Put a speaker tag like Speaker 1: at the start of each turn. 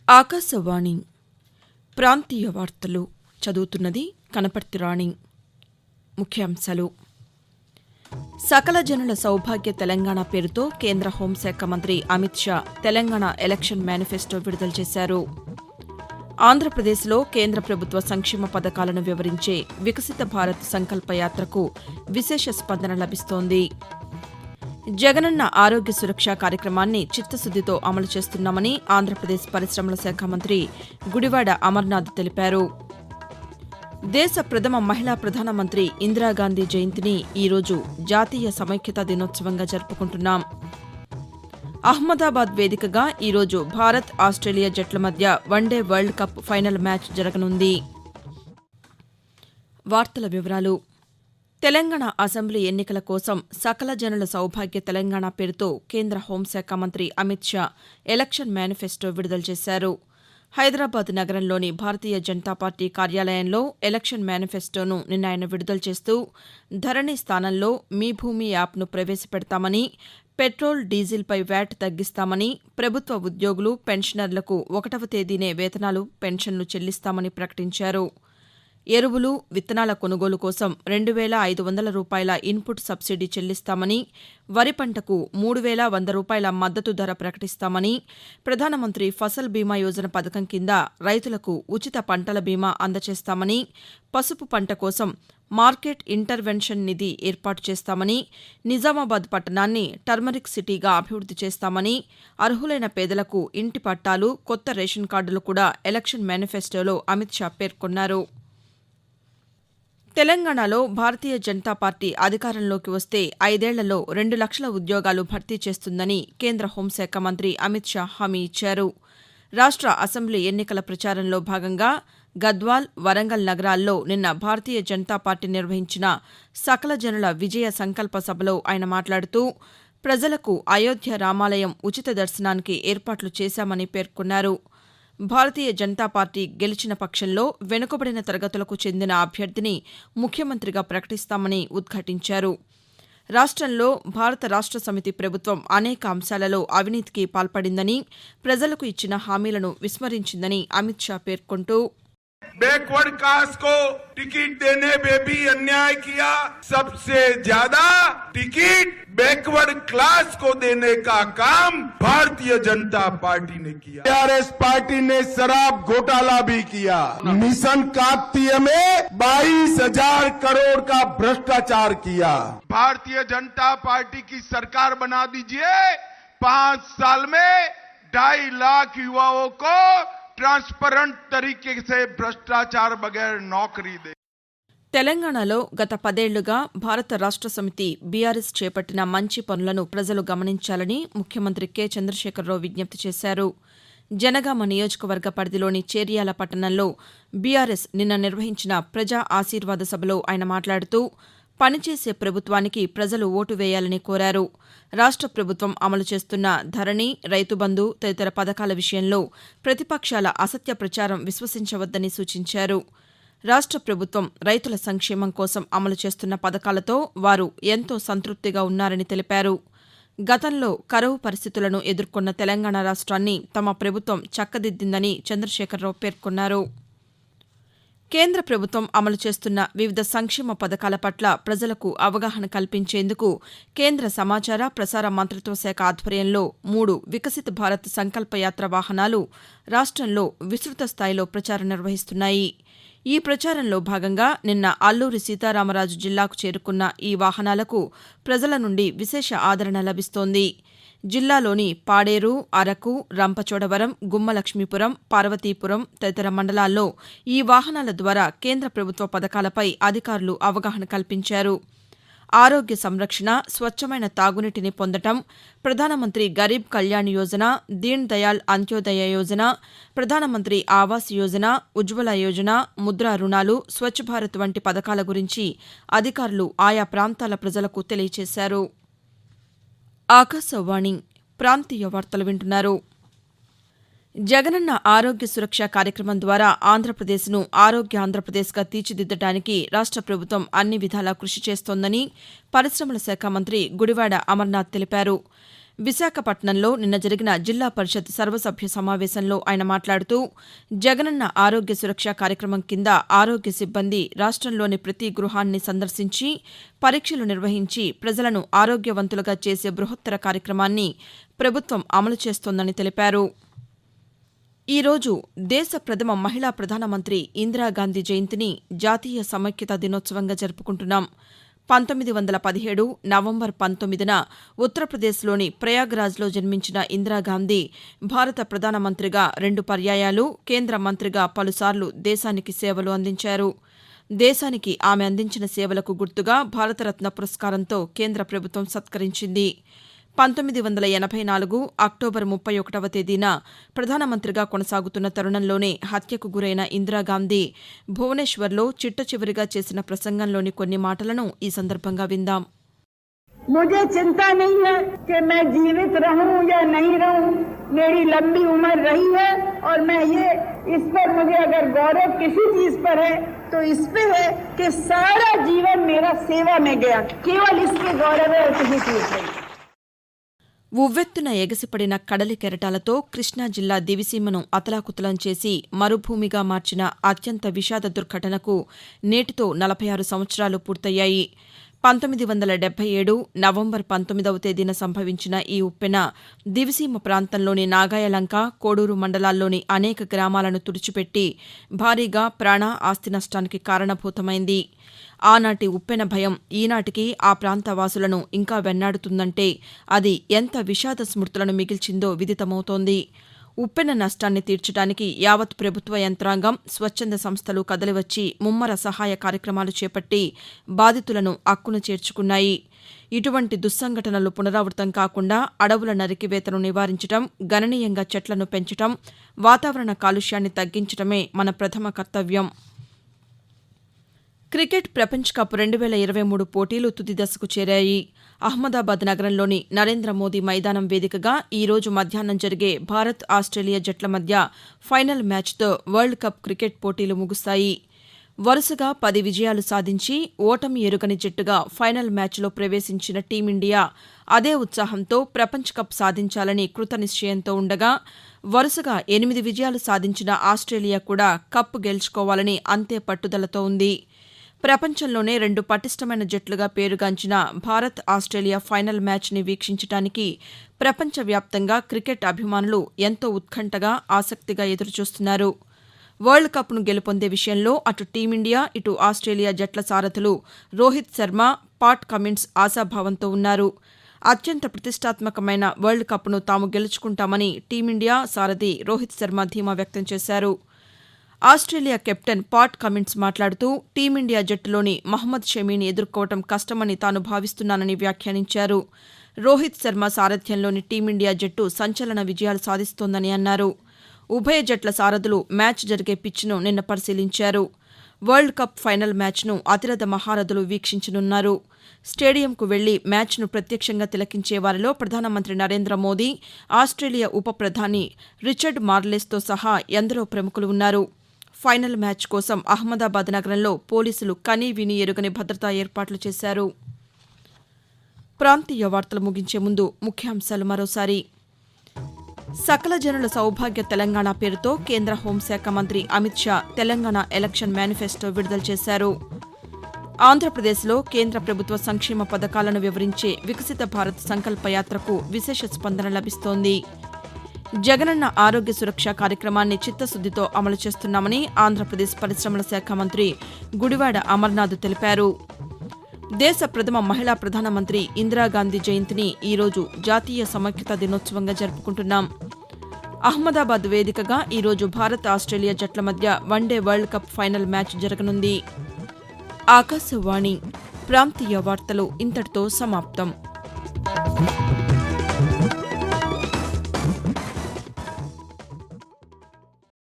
Speaker 1: ఆకాశవాణి ప్రాంతీయ వార్తలు చదువుతున్నది కనపర్తి రాణి. ముఖ్యాంశాలు. సకల జనుల సౌభాగ్య తెలంగాణ పేరుతో కేంద్ర హోంశాఖ మంత్రి అమిత్ షా తెలంగాణ ఎలక్షన్ మేనిఫెస్టో విడుదల చేశారు. ఆంధ్రప్రదేశ్లో కేంద్ర ప్రభుత్వ సంక్షేమ పథకాలను వివరించే వికసిత భారత్ సంకల్ప యాత్రకు విశేష స్పందన లభిస్తోంది. జగనన్న ఆరోగ్య సురక్ష కార్యక్రమాన్ని చిత్తశుద్దితో అమలు చేస్తున్నామని ఆంధ్రప్రదేశ్ పరిశ్రమల శాఖ మంత్రి గుడివాడ అమర్నాథ్ తెలిపారు. దేశ ప్రథమ మహిళా ప్రధానమంత్రి ఇందిరాగాంధీ జయంతిని ఈరోజు జాతీయ సమైక్యతా దినోత్సవంగా జరుపుకుంటున్నాం. అహ్మదాబాద్ వేదికగా ఈరోజు భారత్ ఆస్ట్రేలియా జట్ల మధ్య one day world cup final match జరగనుంది. వార్తల వివరాలు. తెలంగాణ అసెంబ్లీ ఎన్నికల కోసం సకల జనుల సౌభాగ్య తెలంగాణ పేరుతో కేంద్ర హోంశాఖ మంత్రి అమిత్ షా ఎలక్షన్ మేనిఫెస్టో విడుదల చేశారు. హైదరాబాద్ నగరంలోని భారతీయ జనతా పార్టీ కార్యాలయంలో ఎలక్షన్ మేనిఫెస్టోను నిన్న ఆయన విడుదల చేస్తూ ధరణి స్థానంలో మీ భూమి యాప్ను ప్రవేశపెడతామని, పెట్రోల్ డీజిల్పై వ్యాట్ తగ్గిస్తామని, ప్రభుత్వ ఉద్యోగులు పెన్షనర్లకు 1వ తేదీనే వేతనాలు పెన్షన్లు చెల్లిస్తామని ప్రకటించారు. ఎరువులు, విత్తనాల కొనుగోలు కోసం 2,500 రూపాయల ఇన్పుట్ సబ్సిడీ చెల్లిస్తామని, వరి పంటకు 3,100 రూపాయల మద్దతు ధర ప్రకటిస్తామని, ప్రధానమంత్రి ఫసల్ బీమా యోజన పథకం కింద రైతులకు ఉచిత పంటల బీమా అందజేస్తామని, పసుపు పంట కోసం మార్కెట్ ఇంటర్వెన్షన్ నిధి ఏర్పాటు చేస్తామని, నిజామాబాద్ పట్టణాన్ని టర్మరిక్ సిటీగా అభివృద్ది చేస్తామని, అర్హులైన పేదలకు ఇంటి పట్టాలు, కొత్త రేషన్ కార్డులు కూడా ఎలక్షన్ మేనిఫెస్టోలో అమిత్ షా పేర్కొన్నారు. తెలంగాణలో భారతీయ జనతా పార్టీ అధికారంలోకి వస్తే 5 ఏళ్లలో 2 లక్షల ఉద్యోగాలు భర్తీ చేస్తుందని కేంద్ర హోంశాఖ మంత్రి అమిత్ షా హామీ ఇచ్చారు. రాష్ట్ర అసెంబ్లీ ఎన్నికల ప్రచారంలో భాగంగా గద్వాల్, వరంగల్ నగరాల్లో నిన్న భారతీయ జనతా పార్టీ నిర్వహించిన సకల జనుల విజయ సంకల్ప సభలో ఆయన మాట్లాడుతూ ప్రజలకు అయోధ్య రామాలయం ఉచిత దర్శనానికి ఏర్పాట్లు చేశామని పేర్కొన్నారు. భారతీయ జనతా పార్టీ గెలిచిన పక్షంలో వెనుకబడిన తరగతులకు చెందిన అభ్యర్థిని ముఖ్యమంత్రిగా ప్రకటిస్తామని ఉద్ఘాటించారు. రాష్ట్రంలో భారత రాష్ట్ర సమితి ప్రభుత్వం అనేక అంశాలలో అవినీతికి పాల్పడిందని, ప్రజలకు ఇచ్చిన హామీలను విస్మరించిందని అమిత్ షా పేర్కొంటూ
Speaker 2: बैकवर्ड कास्ट को टिकट देने में भी अन्याय किया। सबसे ज्यादा टिकट बैकवर्ड क्लास को देने का काम भारतीय जनता पार्टी ने किया। टीआरएस पार्टी ने शराब घोटाला भी किया। मिशन काकतीय में 22,000 करोड़ का भ्रष्टाचार किया। भारतीय जनता पार्टी की सरकार बना दीजिए, 5 साल में 2.5 लाख युवाओं को transparent తరీకే say Bhrashtachar బగైర్ Naukri they.
Speaker 1: తెలంగాణలో గత 10 ఏళ్లుగా భారత రాష్ట్ర సమితి బీఆర్ఎస్ చేపట్టిన మంచి పనులను ప్రజలు గమనించాలని ముఖ్యమంత్రి కె చంద్రశేఖరరావు విజ్ఞప్తి చేశారు. జనగామ నియోజకవర్గ పరిధిలోని చేర్యాల పట్టణంలో బీఆర్ఎస్ నిన్న నిర్వహించిన ప్రజా ఆశీర్వాద సభలో ఆయన మాట్లాడుతూ పనిచేసే ప్రభుత్వానికి ప్రజలు ఓటు వేయాలని కోరారు. రాష్ట్ర ప్రభుత్వం అమలు చేస్తున్న ధరణి, రైతు బంధు తదితర పథకాల విషయంలో ప్రతిపక్షాల అసత్య ప్రచారం విశ్వసించవద్దని సూచించారు. రాష్ట్ర ప్రభుత్వం రైతుల సంక్షేమం కోసం అమలు చేస్తున్న పథకాలతో వారు ఎంతో సంతృప్తిగా ఉన్నారని తెలిపారు. గతంలో కరువు పరిస్థితులను ఎదుర్కొన్న తెలంగాణ రాష్ట్రాన్ని తమ ప్రభుత్వం చక్కదిద్దిందని చంద్రశేఖరరావు పేర్కొన్నారు. కేంద్ర ప్రభుత్వం అమలు చేస్తున్న వివిధ సంక్షేమ పథకాల పట్ల ప్రజలకు అవగాహన కల్పించేందుకు కేంద్ర సమాచార, ప్రసార మంత్రిత్వ శాఖ ఆధ్వర్యంలో 3 వికసిత భారత్ సంకల్ప యాత్ర వాహనాలు రాష్ట్రంలో విస్తృత స్థాయిలో ప్రచారం నిర్వహిస్తున్నాయి. ఈ ప్రచారంలో భాగంగా నిన్న అల్లూరి సీతారామరాజు జిల్లాకు చేరుకున్న ఈ వాహనాలకు ప్రజల నుండి విశేష ఆదరణ లభిస్తోంది. జిల్లాలోని పాడేరు, అరకు, రంపచోడవరం, గుమ్మలక్ష్మీపురం, పార్వతీపురం తదితర మండలాల్లో ఈ వాహనాల ద్వారా కేంద్ర ప్రభుత్వ పథకాలపై అధికారులు అవగాహన కల్పించారు. ఆరోగ్య సంరక్షణ, స్వచ్ఛమైన తాగునీటిని పొందటం, ప్రధానమంత్రి గరీబ్ కళ్యాణ్ యోజన, దీన్ దయాళ్ అంత్యోదయ యోజన, ప్రధానమంత్రి ఆవాస్ యోజన, ఉజ్వల యోజన, ముద్రా రుణాలు, స్వచ్ఛ భారత్ వంటి పథకాల గురించి అధికారులు ఆయా ప్రాంతాల ప్రజలకు తెలియజేశారు. ఆకాశవాణి ప్రాంతీయ వార్తలు వింటున్నారు. జగనన్న ఆరోగ్య సురక్ష కార్యక్రమం ద్వారా ఆంధ్రప్రదేశ్ను ఆరోగ్య ఆంధ్రప్రదేశ్గా తీర్చిదిద్దడానికి రాష్ట్ర ప్రభుత్వం అన్ని విధాలా కృషి చేస్తోందని పరిశ్రమల శాఖ మంత్రి గుడివాడ అమర్నాథ్ తెలిపారు. విశాఖపట్నంలో నిన్న జరిగిన జిల్లా పరిషత్ సర్వసభ్య సమావేశంలో ఆయన మాట్లాడుతూ జగనన్న ఆరోగ్య సురక్ష కార్యక్రమం కింద ఆరోగ్య సిబ్బంది రాష్టంలోని ప్రతి గృహాన్ని సందర్శించి పరీక్షలు నిర్వహించి ప్రజలను ఆరోగ్యవంతులుగా చేసే బృహత్తర కార్యక్రమాన్ని ప్రభుత్వం అమలు చేస్తోందని తెలిపారు. ఈ రోజు దేశ ప్రథమ మహిళా ప్రధానమంత్రి ఇందిరాగాంధీ జయంతిని జాతీయ సమైక్యతా దినోత్సవంగా జరుపుకుంటున్నాం. 1917 నవంబర్ 19న ఉత్తరప్రదేశ్లోని ప్రయాగ్రాజ్లో జన్మించిన ఇందిరాగాంధీ భారత ప్రధానమంత్రిగా 2 పర్యాయాలు, కేంద్ర మంత్రిగా పలుసార్లు దేశానికి సేవలు అందించారు. దేశానికి ఆమె అందించిన సేవలకు గుర్తుగా భారతరత్న పురస్కారంతో కేంద్ర ప్రభుత్వం సత్కరించింది. 1984 అక్టోబర్ 31వ తేదీన ప్రధానమంత్రిగా కొనసాగుతున్న తరుణంలోనే హత్యకు గురైన ఇందిరాగాంధీ భువనేశ్వర్లో చిట్టచివరిగా చేసిన ప్రసంగంలోని కొన్ని మాటలను ఈ సందర్భంగా విందాం.
Speaker 3: मुझे चिंता नहीं है कि मैं जीवित रहूं या नहीं रहूं, मेरी लंबी उम्र रही है और मैं ये इस पर मुझे अगर गौरव किसी चीज पर है तो इस पे है कि सारा जीवन मेरा सेवा में गया, केवल इसके गौरव है और किसी चीज नहीं.
Speaker 1: ఉవ్వెత్తున ఎగసిపడిన కడలి కెరటాలతో కృష్ణా జిల్లా దివిసీమను అతలాకుతలం చేసి మరుభూమిగా మార్చిన అత్యంత విషాద దుర్ఘటనకు నేటితో 46 సంవత్సరాలు పూర్తయ్యాయి. 1977 నవంబర్ 19వ తేదీన సంభవించిన ఈ ఉప్పెన దివిసీమ ప్రాంతంలోని నాగాయలంక, కోడూరు మండలాల్లోని అనేక గ్రామాలను తుడిచిపెట్టి భారీగా ప్రాణ, ఆస్తి నష్టానికి కారణభూతమైంది. ఆనాటి ఉప్పెన భయం ఈనాటికి ఆ ప్రాంత వాసులను ఇంకా వెన్నాడుతుందంటే అది ఎంత విషాద స్మృతులను మిగిల్చిందో విదితమవుతోంది. ఉప్పెన నష్టాన్ని తీర్చడానికి యావత్ ప్రభుత్వ యంత్రాంగం, స్వచ్ఛంద సంస్థలు కదలివచ్చి ముమ్మర సహాయ కార్యక్రమాలు చేపట్టి బాధితులను అక్కున చేర్చుకున్నాయి. ఇటువంటి దుస్సంఘటనలు పునరావృతం కాకుండా అడవుల నరికివేతను నివారించడం, గణనీయంగా చెట్లను పెంచడం, వాతావరణ కాలుష్యాన్ని తగ్గించడమే మన ప్రథమ కర్తవ్యం. క్రికెట్ ప్రపంచ్ కప్ 2023 పోటీలు తుది దశకు చేరాయి. అహ్మదాబాద్ నగరంలోని నరేంద్ర మోదీ మైదానం వేదికగా ఈ రోజు మధ్యాహ్నం జరిగే భారత్, ఆస్ట్రేలియా జట్ల మధ్య ఫైనల్ మ్యాచ్తో వరల్డ్ కప్ క్రికెట్ పోటీలు ముగుస్తాయి. వరుసగా 10 విజయాలు సాధించి ఓటమి ఎరుగని జట్టుగా ఫైనల్ మ్యాచ్లో ప్రవేశించిన టీమిండియా అదే ఉత్సాహంతో ప్రపంచ్ కప్ సాధించాలని కృతనిశ్చయంతో ఉండగా, వరుసగా 8 విజయాలు సాధించిన ఆస్ట్రేలియా కూడా కప్ గెలుచుకోవాలని అంతే పట్టుదలతో ఉంది. ప్రపంచంలోనే 2 పటిష్టమైన జట్లుగా పేరుగాంచిన భారత్, ఆస్ట్రేలియా ఫైనల్ మ్యాచ్ని వీక్షించడానికి ప్రపంచవ్యాప్తంగా క్రికెట్ అభిమానులు ఎంతో ఉత్కంఠగా, ఆసక్తిగా ఎదురుచూస్తున్నారు. వరల్డ్ కప్ను గెలుపొందే విషయంలో అటు టీమిండియా, ఇటు ఆస్ట్రేలియా జట్ల సారథులు రోహిత్ శర్మ, పాట్ కమిన్స్ ఆశాభావంతో ఉన్నారు. అత్యంత ప్రతిష్టాత్మకమైన వరల్డ్ కప్ను తాము గెలుచుకుంటామని టీమిండియా సారథి రోహిత్ శర్మ ధీమా వ్యక్తం చేశారు. ఆస్ట్రేలియా కెప్టెన్ పాట్ కమిన్స్ మాట్లాడుతూ టీమిండియా జట్టులోని మహ్మద్ షమీని ఎదుర్కోవడం కష్టమని తాను భావిస్తున్నానని వ్యాఖ్యానించారు. రోహిత్ శర్మ సారథ్యంలోని టీమిండియా జట్టు సంచలన విజయాలు సాధిస్తోందని అన్నారు. ఉభయ జట్ల సారథులు మ్యాచ్ జరిగే పిచ్ను నిన్న పరిశీలించారు. వరల్డ్ కప్ ఫైనల్ మ్యాచ్ను అతిరథ మహారథులు వీక్షించనున్నారు. స్టేడియంకు వెళ్లి మ్యాచ్ను ప్రత్యక్షంగా తిలకించే వారిలో ప్రధానమంత్రి నరేంద్ర మోదీ, ఆస్ట్రేలియా ఉప ప్రధాని రిచర్డ్ మార్లెస్తో సహా ఎందరో ప్రముఖులు ఉన్నారు. ఫైనల్ మ్యాచ్ కోసం అహ్మదాబాద్ నగరంలో పోలీసులు కనీ విని ఎరుగని భద్రతా ఏర్పాట్లు చేశారు. ప్రాంతీయ వార్తలు ముగించే ముందు ముఖ్యాంశాలు మరోసారి. సకల జనుల సౌభాగ్య తెలంగాణ పేరుతో కేంద్ర హోంశాఖ మంత్రి అమిత్ షా తెలంగాణ ఎలక్షన్ మేనిఫెస్టో విడుదల చేశారు. ఆంధ్రప్రదేశ్లో కేంద్ర ప్రభుత్వ సంక్షేమ పథకాలను వివరించే వికసిత భారత్ సంకల్ప యాత్రకు విశేష స్పందన లభిస్తోంది. జగనన్న ఆరోగ్య సురక్ష కార్యక్రమాన్ని చిత్తశుద్దితో అమలు చేస్తున్నామని ఆంధ్రప్రదేశ్ పరిశ్రమల శాఖ మంత్రి గుడివాడ అమర్నాథ్ తెలిపారు. దేశ ప్రథమ మహిళా ప్రధానమంత్రి ఇందిరాగాంధీ జయంతిని ఈరోజు జాతీయ సమైక్యతా దినోత్సవంగా జరుపుకుంటున్నాం. అహ్మదాబాద్ వేదికగా ఈరోజు భారత్, ఆస్ట్రేలియా జట్ల మధ్య one day world cup final match జరగనుంది. ఆకాశవాణి ప్రాంతీయ వార్తలు ఇంతటితో సమాప్తం.